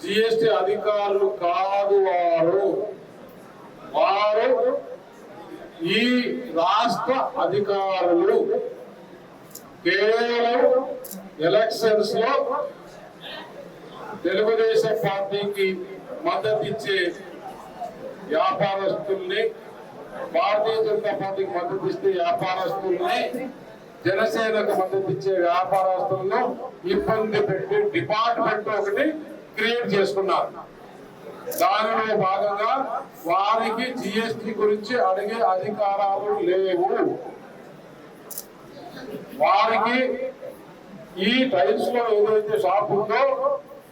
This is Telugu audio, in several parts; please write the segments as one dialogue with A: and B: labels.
A: జిఎస్టి అధికారులు కాదు వారు ఈ రాష్ట్ర అధికారులు కేవలం ఎలక్షన్స్ లో తెలుగుదేశం పార్టీకి మద్దతు ఇచ్చే వ్యాపారస్తుల్ని, భారతీయ జనతా పార్టీకి మద్దతు ఇస్తే వ్యాపారస్తుల్ని, జనసేనకు మద్దతు ఇచ్చే వ్యాపారస్తులను ఇబ్బంది పెట్టి డిపార్ట్మెంట్ ఒకటి క్రియేట్ చేసుకున్నారు. దానిలో భాగంగా వారికి జిఎస్టి గురించి అడిగే అధికారాలు లేవు. వారికి ఈ టైల్స్ లో ఏదైతే షాప్ ఉందో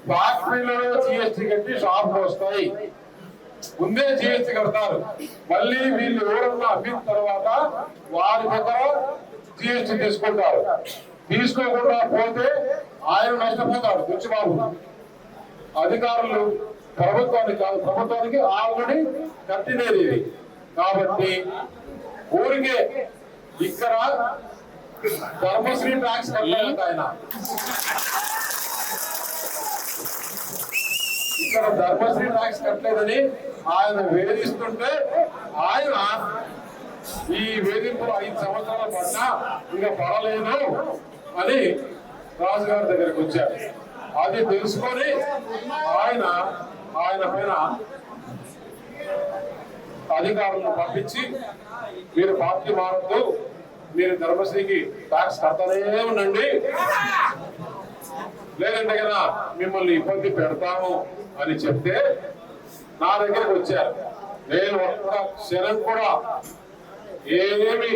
A: ఫ్యాక్టరీలలో జిఎస్టి కట్టి షాపులు వస్తాయి. ముందే జిఎస్టి కడతారు. మళ్ళీ వీళ్ళు ఎవరన్నా అమ్మిన తర్వాత వారి దగ్గర జిఎస్టి తీసుకుంటారు. తీసుకోకుండా పోతే ఆయన నష్టపోతాడు. బుచ్చిబాబు అధికారులు ప్రభుత్వానికి కాదు, ప్రభుత్వానికి ఆల్రెడీ కట్టినది ఇది. కాబట్టి ఊరికే ఇక్కడ ధర్మశ్రీ ట్యాక్స్ కట్టాలంట ఆయన. ఇక్కడ ధర్మశ్రీ ట్యాక్స్ కట్టలేదని ఆయన వేధిస్తుంటే ఆయన ఈ వేధింపులు 5 సంవత్సరాల పడినా ఇంకా పడలేదు అని రాజుగారి దగ్గరికి వచ్చారు. అది తెలుసుకొని ఆయన పైన అధికారులను పంపించి మీరు పార్టీ మారద్దు, మీరు ధర్మశ్రీకి ట్యాక్స్ కడతానే ఉండండి, లేదంటే కదా మిమ్మల్ని ఇబ్బంది పెడతాము అని చెప్తే నా దగ్గరకు వచ్చారు. నేను ఒక్క క్షణం కూడా ఏమీ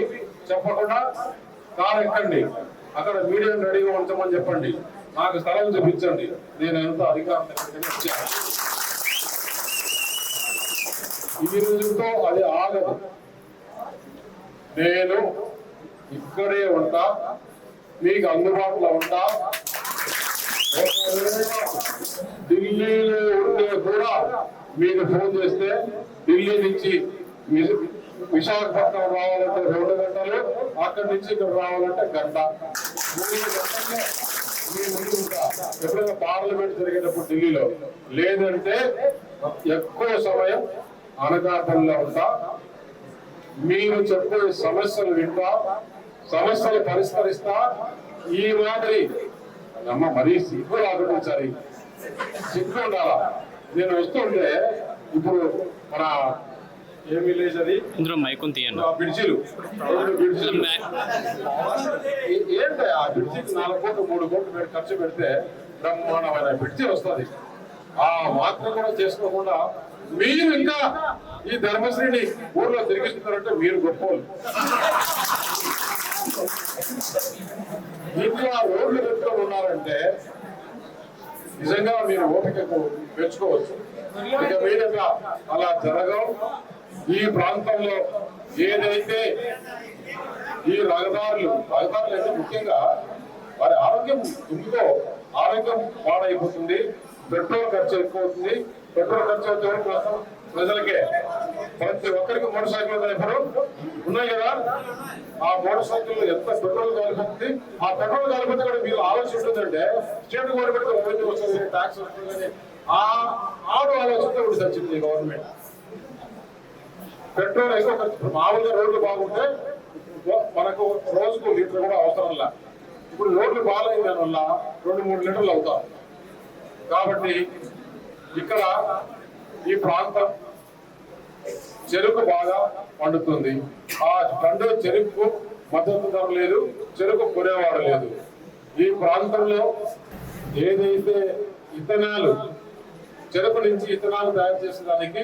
A: చెప్పకుండా కారు ఎక్కండి, అక్కడ మీడియాను రెడీగా ఉంచమని చెప్పండి, నాకు స్థలం చూపించండి, నేను ఎంత అధికారం వచ్చాను. ఈ రోజుతో అది ఆగదు. నేను ఇక్కడే ఉంటా, మీకు అందుబాటులో ఉంటా. ఢిల్లీలో ఉండే కూడా మీకు ఫోన్ చేస్తే ఢిల్లీ నుంచి విశాఖపట్నం రావాలంటే 2 గంటలు, అక్కడి నుంచి ఇక్కడ రావాలంటే గంట. 3 గంటల్లో మీ ముందు ఉంటా. ఎప్పుడైనా పార్లమెంట్ జరిగేటప్పుడు ఢిల్లీలో, లేదంటే ఎక్కువ సమయం అనకాపల్లిలో ఉంటా. మీరు చెప్పే సమస్యలు వింటా, సమస్యలు పరిష్కరిస్తా. ఈ మాదిరి అమ్మ మరీ సిగ్గు రాకుండా సరే సిగ్గు ఉండాలా. నేను వస్తుంటే ఇప్పుడు మన ఏం విలేజ్ అది బ్రిడ్జిలు ఏంటి, ఆ బ్రిడ్జికి 4 కోట్లు 3 కోట్లు ఖర్చు పెడితే బ్రహ్మాండమైన బ్రిడ్జి వస్తుంది. ఆ మాత్రం కూడా చేసుకోకుండా మీరు ఇంకా ఈ ధర్మశ్రీని ఊర్లో తిరిగిస్తున్నారంటే మీరు గొప్పలు. ఇంకా రోడ్లు పెట్టుకొని ఉన్నారంటే నిజంగా మీరు ఓపికకు పెంచుకోవచ్చు. ఇక మీదగా అలా జరగవు. ఈ ప్రాంతంలో ఏదైతే ఈ రహదారులు అయితే ముఖ్యంగా వారి ఆరోగ్యం ఎందుకో ఆరోగ్యం పాడైపోతుంది. పెట్రోల్ ఖర్చు ఎక్కువ అవుతుంది. పెట్రోల్ ఖర్చు అయితే ప్రజలకే, ప్రతి ఒక్కరికి మోటార్ సైకిల్ డ్రైవరు ఉన్నాయి కదా, ఆ మోటార్ సైకిల్ ఎంత పెట్రోల్ కాలిపోతుంది. ఆ పెట్రోల్ కాలిపోతే కూడా మీరు ఆలోచన ఉంటుందంటే స్టేట్ గవర్నమెంట్ రెవెన్యూ వస్తుంది, ట్యాక్స్ వస్తుంది, ఆ ఆడు ఆలోచనతో ఇప్పుడు వచ్చింది గవర్నమెంట్. పెట్రోల్ ఎక్కువ ఖర్చు. మామూలుగా రోడ్లు బాగుంటే మనకు రోజుకు లీటర్ కూడా అవసరంలా. ఇప్పుడు రోడ్లు బాగాలైన దానివల్ల 2-3 లీటర్లు అవుతాం. కాబట్టి ఇక్కడ ఈ ప్రాంతం చెరుకు బాగా పండుతుంది. ఆ పండే చెరుకు మద్దతు ధర లేదు, చెరుకు కొనేవాడు లేదు. ఈ ప్రాంతంలో ఏదైతే ఇథనాలు, చెరుకు నుంచి ఇథనాలు తయారు చేసేదానికి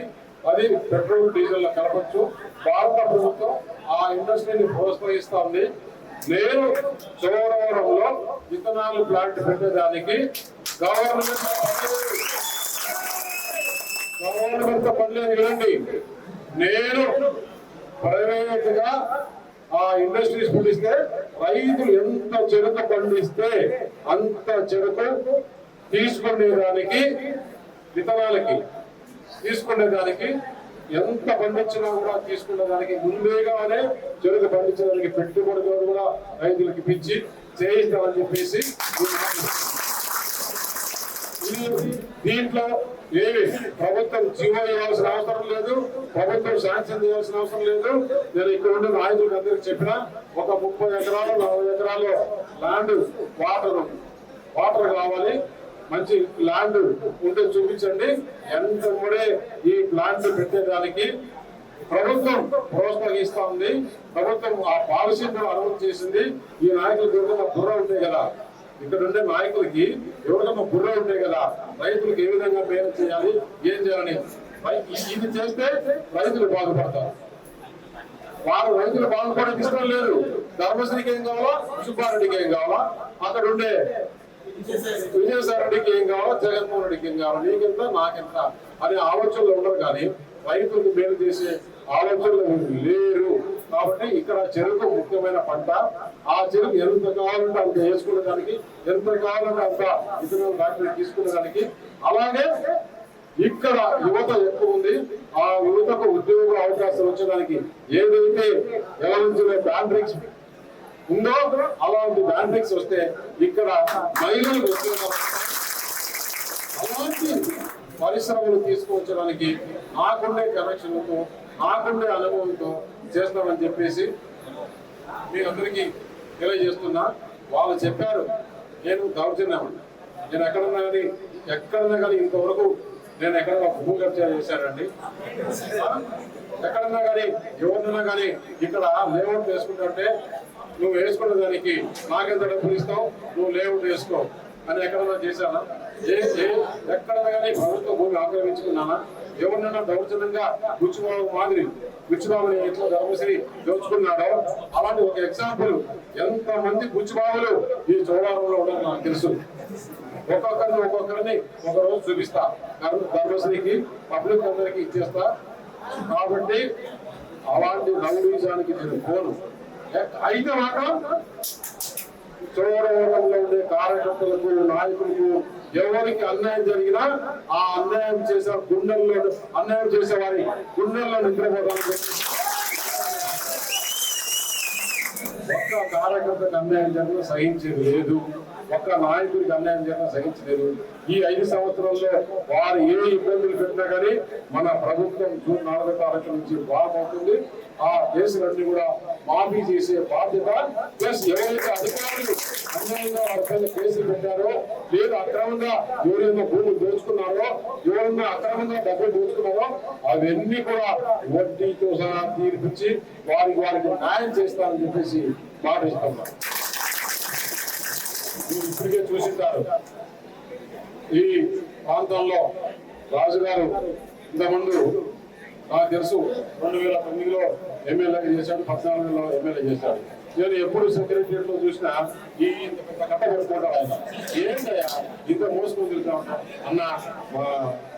A: అది పెట్రోల్ డీజిల్ కలపచ్చు. భారత ప్రభుత్వం ఆ ఇండస్ట్రీని ప్రోత్సహిస్తోంది. నేను చోడవరంలో ఇథనాల్ ప్లాంట్ పెట్టేదానికి గవర్నమెంట్ పనిలేదు వినండి. నేను ప్రైవేట్ గా ఆ ఇండస్ట్రీస్ పండిస్తే రైతులు ఎంత చెరుకు పండిస్తే అంత చెరుకు తీసుకునేదానికి, విత్తనాలకి తీసుకునేదానికి, ఎంత పండించినా కూడా తీసుకునేదానికి ముందేగానే చెరుకు పండించడానికి పెట్టుబడులు కూడా రైతులకి పిచ్చి చేయిస్తామని చెప్పేసి ఈ దీంట్లో ఏమి ప్రభుత్వం జీవో ఇవ్వాల్సిన అవసరం లేదు, ప్రభుత్వం శాంక్షన్ చేయాల్సిన అవసరం లేదు. నేను ఇక్కడ ఉండే నాయకులకు అందరికి చెప్పిన ఒక 30 ఎకరాలు 40 ఎకరాలు ల్యాండ్ వాటర్ కావాలి, మంచి ల్యాండ్ ఉంటే చూపించండి. ఎంత కూడా ఈ ప్లాంట్ పెట్టేదానికి ప్రభుత్వం ప్రోత్సహిస్తా ఉంది. ప్రభుత్వం ఆ పాలసీ కూడా అనుమతి చేసింది. ఈ నాయకులకు ఎవరికైనా బుర్ర ఉంటాయి కదా, ఇక్కడ ఉండే నాయకులకి ఎవరికైనా బుర్ర ఉంటాయి కదా, రైతులకు ఏ విధంగా మేలు చేయాలి, ఏం చేయాలని. ఇది చేస్తే రైతులు బాగుపడతారు. వారు రైతులు బాగుపడడానికి ఇష్టం లేదు. ధర్మశ్రీకి ఏం కావాలా, సుబ్బారెడ్డికి ఏం కావాలా, అక్కడ ఉండే విజయసాయి రెడ్డికి ఏం కావాలో, జగన్మోహన్ రెడ్డికి ఏం కావాలో, నీకెంత నాకెంత అనే ఆలోచనలు ఉండరు. కానీ రైతులకు మేలు చేసే ఆలోచనలు లేరు. కాబట్టి ఇక్కడ చెరుకు ముఖ్యమైన పంట. ఆ చెరుకు ఎంత కావాలంటే అంత వేసుకునే దానికి, ఎంత కావాలంటే అంత ఇతరుల ఫ్యాక్టరీ తీసుకునే దానికి. అలాగే ఇక్కడ యువత ఎక్కువ ఉంది. ఆ యువతకు ఉద్యోగ అవకాశాలు వచ్చేదానికి ఏదైతే ఎలవెన్సీలో బ్యాండ్రిక్స్ ఉందో అలాంటి బ్యాండ్రిక్స్ వస్తే ఇక్కడ మహిళలకు ఉద్యోగం, అలాంటి పరిశ్రమలు తీసుకువచ్చడానికి నాకుండే కనెక్షన్లతో, నాకుండే అనుభవంతో చేస్తామని చెప్పేసి మీ అందరికీ తెలియజేస్తున్నా. వాళ్ళు చెప్పారు నేను దౌర్జన్యం, నేను ఎక్కడన్నా కానీ ఇంతవరకు నేను ఎక్కడన్నా భూ కబ్జా చేశానండి, ఎక్కడన్నా కానీ ఎవరినన్నా కానీ ఇక్కడ లేఅవుట్ వేసుకుంటే నువ్వు వేసుకున్న దానికి నాకెంత డబ్బులు ఇస్తావు, నువ్వు లేఅవుట్ వేసుకో అని ఎక్కడన్నా చేశానా? ఎక్కడన్నా కానీ ప్రభుత్వ భూమి ఆక్రమించుకున్నానా? ఎవరినైనా దౌర్జన్యంగా బుచ్చిబాబుని ఎట్లా ధర్మశ్రీ దోచుకున్నాడో అలాంటి ఒక ఎగ్జాంపుల్ ఎంతమంది బుచ్చిబాబులు ఈ చోళారంలో ఉండడం నాకు తెలుసు. ఒక్కొక్కరిని ఒకరోజు చూపిస్తా, ధర్మశ్రీకి పబ్లిక్ అందరికి ఇచ్చేస్తా. కాబట్టి అలాంటి రౌడీజానికి నేను పోను. అయితే మాత్రం చోడవరంలో ఉండే కార్యకర్తలకు, నాయకులకు ఎవరికి అన్యాయం జరిగినా ఆ అన్యాయం చేసే అన్యాయం చేసే వారి గుండెల్లో నిద్రపోవడానికి ఒక్క కార్యకర్తకు అన్యాయం జరిగినా సహించేది లేదు, ఒక్క నాయకుడికి అన్యాయం జరిగినా సహించలేదు. ఈ 5 సంవత్సరాల్లో వారు ఏ ఇబ్బందులు పెట్టినా కానీ మన ప్రభుత్వం జూన్ 4వ తారీఖు నుంచి బాగుంటుంది. ఆ కేసులన్నీ కూడా మాఫీ చేసే బాధ్యత, ప్లస్ ఎవరైతే అధికారులు అన్యాయంగా వారి పైన కేసులు పెట్టారో, లేదా అక్రమంగా ఎవరైనా భూములు దోచుకున్నారో, ఎవరైనా అక్రమంగా డబ్బులు దోచుకున్నారో అవన్నీ కూడా వడ్డీతో సహా తీర్పిచ్చి వారికి న్యాయం చేస్తారని చెప్పేసి భావిస్తున్నాం. మీరు ఇప్పటికే చూసింటారు ఈ ప్రాంతంలో రాజుగారు ఇంతకుముందు నాకు తెలుసు 2009లో ఎమ్మెల్యే చేశాడు, 14లో ఎమ్మెల్యే చేశాడు. నేను ఎప్పుడు సెక్రటరియట్ లో చూసినా ఈ ఇంత పెద్ద కట్ట పెట్టుకుంటాడు ఆయన. ఏంటయ్యా ఇంత మోసుకొని తిరుగుతా ఉంటా అన్న, మా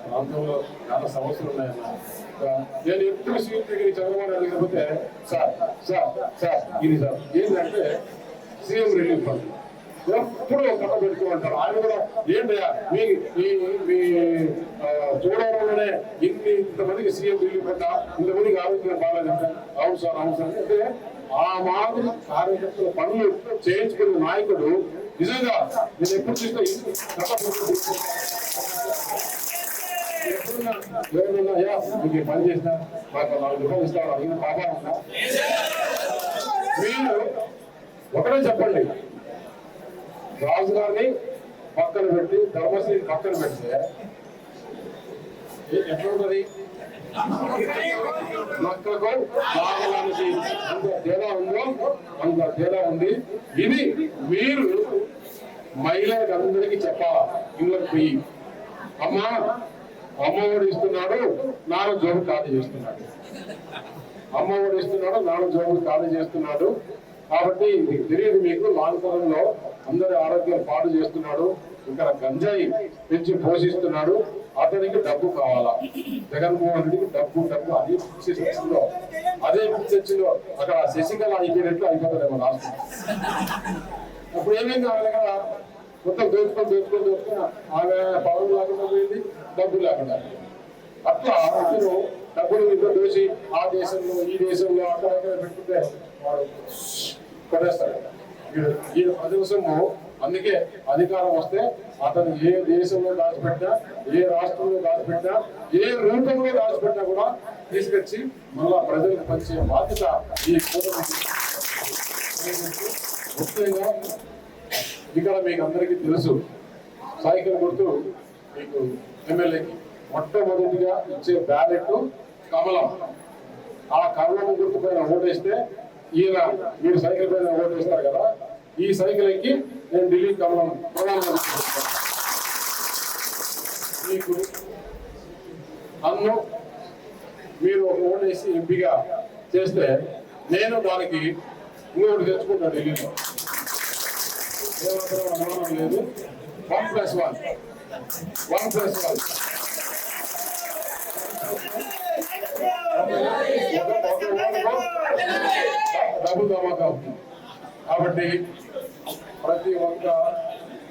A: ప్రాంతంలో చాలా సమస్యలు ఉన్నాయన్న. నేను ఎప్పుడు సీఎం దగ్గరికి చంద్రబాబు అడిగిపోతే సార్ ఇది సార్ ఏంటంటే సీఎం రిలీఫ్ ఫండ్ ఎప్పుడు కట్ట పెట్టుకోమంటారు. ఆయన కూడా ఏంటయ్యా మీ చూడడంలోనే ఇంతమందికి సీఎం రిలీఫ్ ఫండ్, ఇంతమందికి ఆరోగ్యం బాగాలేదంటే అవును సార్ అంటే ఆ మాదిరి కార్యకర్తల పనులు చేయించుకునే నాయకుడు నిజంగా నేను ఎప్పుడు చూసినా ఎప్పుడున్నా మీకు పని చేసినా మాకు 4 రూపాయలు ఇస్తాను అడిగిన బాగా ఉన్నా. మీరు ఒకటే చెప్పండి, రాజు గారిని పక్కన పెట్టి ధర్మశ్రీ పక్కన పెడితే ఎట్లుంటది? మక్కకు బాగలానికి అంత తేడా ఉందో అంత తేడా ఉంది. ఇది మీరు మహిళలకు అందరికీ చెప్పాలా. ఇళ్ళకి పోయి అమ్మఒడి ఇస్తున్నాడు, నాన్న జోబు ఖాళీ చేస్తున్నాడు, అమ్మఒడి ఇస్తున్నాడు, నాన్న జోబు ఖాళీ చేస్తున్నాడు. కాబట్టి తెలియదు మీకు, లాంగ్ టర్మ్ లో అందరి ఆరోగ్యం పాడు చేస్తున్నాడు. ఇక్కడ గంజాయి పెంచి పోషిస్తున్నాడు. అతనికి డబ్బు కావాలా? జగన్మోహన్ రెడ్డికి డబ్బు అదే పిచ్చిందో అక్కడ శశికళ అయిపోయినట్లు అయిపోతాడేమో రాష్ట్రం. అప్పుడు ఏమైంది? ఆమె దగ్గర మొత్తం దోచుకొని ఆమె పవన్ లేకుండా పోయింది, డబ్బు లేకుండా. అట్లా ఇతను డబ్బులు ఇంట్లో దోసి ఆ దేశంలో ఈ దేశంలో అక్కడ పెట్టుకుంటే వాడు కొట్టేస్తాడు. ఈ 10 నిమిషము అందుకే అధికారం వస్తే అతను ఏ దేశంలో దాచిపెట్టినా, ఏ రాష్ట్రంలో దాచిపెట్టినా, ఏ రూపంలో దాచిపెట్టినా కూడా తీసుకొచ్చి మళ్ళా ప్రజలకు పంచే బాధ్యత ఈ కూటమి. ముఖ్యంగా ఇక్కడ మీకు అందరికీ తెలుసు, సైకిల్ గుర్తు మీకు ఎమ్మెల్యేకి మొట్టమొదటిగా ఇచ్చే బ్యాలెట్ కమలం. ఆ కమలం గుర్తు పైన ఓటేస్తే ఈయన మీరు సైకిల్ పైన ఓటేస్తారు కదా, ఈ సైకిల్ ఎక్కి నేను ఢిల్లీ కమలం ప్రధానమంత్రి మీకు నన్ను మీరు ఒక ఓటేసి ఎంపీగా చేస్తే నేను దానికి ఇంకొకటి తెచ్చుకుంటాను ఢిల్లీలో. ఏమాత్రం అనుమానం లేదు. 1+1 డబుల్ ధమాకా అవుతుంది. కాబట్టి ప్రతి ఒక్క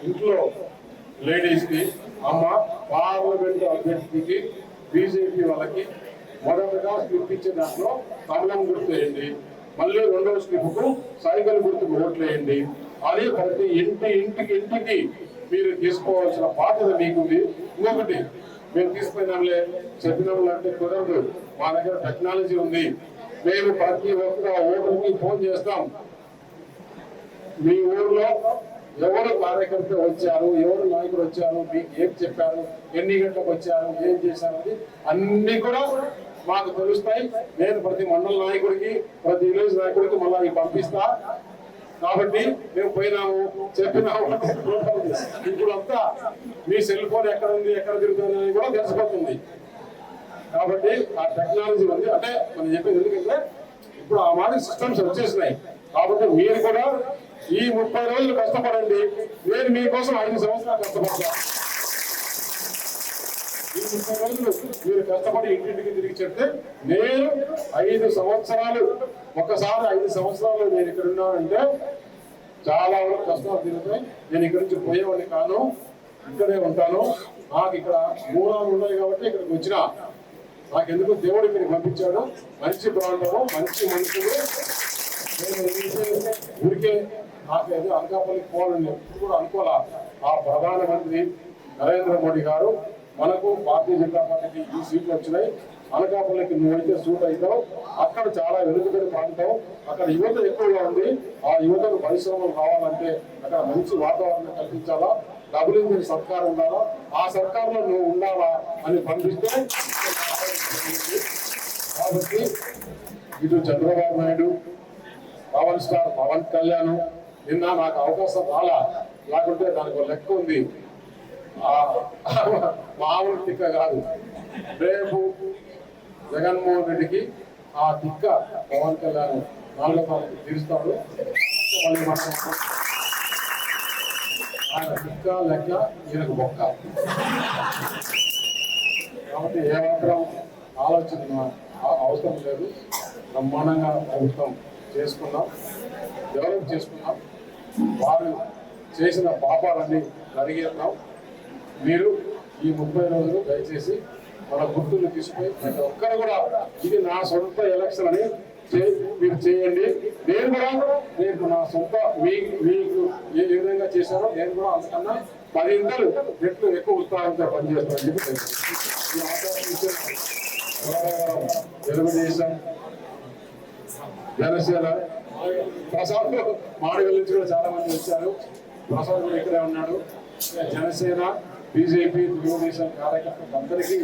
A: ఇంట్లో లేడీస్ కి అమ్మ పార్లమెంట్ అభ్యర్థికి బీజేపీ వాళ్ళకి మొదటగా స్లిప్ ఇచ్చే దాంట్లో కమలం గుర్తు వేయండి, మళ్ళీ రెండవ స్లిప్ కు సైకిల్ గుర్తుకు ఓట్లు వేయండి. అది ప్రతి ఇంటికి మీరు తీసుకోవాల్సిన బాధ్యత మీకుంది. ఇంకొకటి మేము తీసుకున్నాంలే చెప్పినాంలే అంటే కుదరదు. మా దగ్గర టెక్నాలజీ ఉంది. మేము ప్రతి ఒక్క ఓటర్కి ఫోన్ చేస్తాం. మీ ఊర్లో ఎవరు కార్యకర్త వచ్చారు, ఎవరు నాయకుడు వచ్చారు, మీకు ఏం చెప్పారు, ఎన్ని గంటలకు వచ్చారు, ఏం చేశారు అని అన్ని కూడా మాకు తెలుస్తాయి. నేను ప్రతి మండల నాయకుడికి, ప్రతి విలేజ్ నాయకుడికి మళ్ళీ పంపిస్తా. కాబట్టి మేము పోయినాము, చెప్పినాము. ఇప్పుడు అంతా మీ సెల్ ఫోన్ ఎక్కడ ఉంది, ఎక్కడ తిరుగుతుంది అని కూడా తెలిసిపోతుంది. కాబట్టి ఆ టెక్నాలజీ ఉంది. అంటే మనం చెప్పేది ఎందుకంటే ఇప్పుడు ఆ మాదిరి సిస్టమ్స్ వచ్చేసినాయి. కాబట్టి మీరు కూడా ఈ 30 రోజులు కష్టపడండి. నేను మీకోసం 5 సంవత్సరాలు కష్టపడతా. ఈ 30 రోజులు మీరు కష్టపడి ఇంటింటికి తిరిగి చెప్తే నేను 5 సంవత్సరాలు, ఒకసారి 5 సంవత్సరాలు నేను ఇక్కడ ఉన్నానంటే చాలా వరకు కష్టాలు తిరుగుతాయి. నేను ఇక్కడి నుంచి పోయేవాడిని కాను, ఇక్కడే ఉంటాను. నాకు ఇక్కడ మూలాలు ఉన్నాయి కాబట్టి ఇక్కడికి వచ్చిన. నాకెందుకు దేవుడు ఇక్కడికి పంపించాడు. మంచి ప్రాంతము, మంచి మనుషులు. నేను ఊరికే నాకేదో అనకాపల్లికి పోవాలని ఎప్పుడు కూడా అనుకోవాలా. ఆ ప్రధానమంత్రి నరేంద్ర మోడీ గారు మనకు భారతీయ జనతా పార్టీకి ఈ సీట్లు వచ్చినాయి. అనకాపల్లికి నువ్వైతే సూట్ అవుతావు. అక్కడ చాలా వెనుకబడి ప్రాంతం, అక్కడ యువత ఎక్కువగా ఉంది. ఆ యువతకు పరిశ్రమలు కావాలంటే అక్కడ మంచి వాతావరణం కల్పించాలా, డబుల్ ఇంజిన్ సర్కార్ ఉండాలా, ఆ సర్కార్లో నువ్వు ఉండాలా అని పంపిస్తే. కాబట్టి ఇటు చంద్రబాబు నాయుడు, పవన్ స్టార్ పవన్ కళ్యాణ్ నిన్న నాకు అవకాశం రాలా, లేకుంటే దానికి ఒక లెక్క ఉంది. మామూలు తిక్క కాదు. రేపు జగన్మోహన్ రెడ్డికి ఆ తిక్క పవన్ కళ్యాణ్ 4వ తారీఖు తీరుస్తాడు. ఆయన తిక్క లెక్క ఈయనకు బొక్క. కాబట్టి ఏమాత్రం ఆలోచన అవసరం లేదు. బ్రహ్మాండంగా ప్రభుత్వం చేసుకున్నాం, డెవలప్ చేసుకున్నాం. వారు చేసిన పాపాలన్నీ కడిగేద్దాం. మీరు ఈ 30 రోజులు దయచేసి మన గుర్తులు తీసుకుని ప్రతి ఒక్కరు కూడా ఇది నా సొంత ఎలక్షన్ అని మీరు చేయండి. నేను కూడా రేపు నా సొంత మీకు ఏ విధంగా చేశారో నేను కూడా అంతకన్నా 10 రెట్లు ఎక్కువ ఉత్సాహంతో పనిచేస్తానని చెప్పి ఈ అవకాశం ఇచ్చిన తెలుగుదేశం, జనసేన, ప్రసాద్ మాడగల్ నుంచి కూడా చాలా మంది వచ్చారు. ప్రసాద్ కూడా ఇక్కడే ఉన్నాడు. జనసేన, బీజేపీ, తెలుగుదేశం కార్యకర్తలకు అందరికీ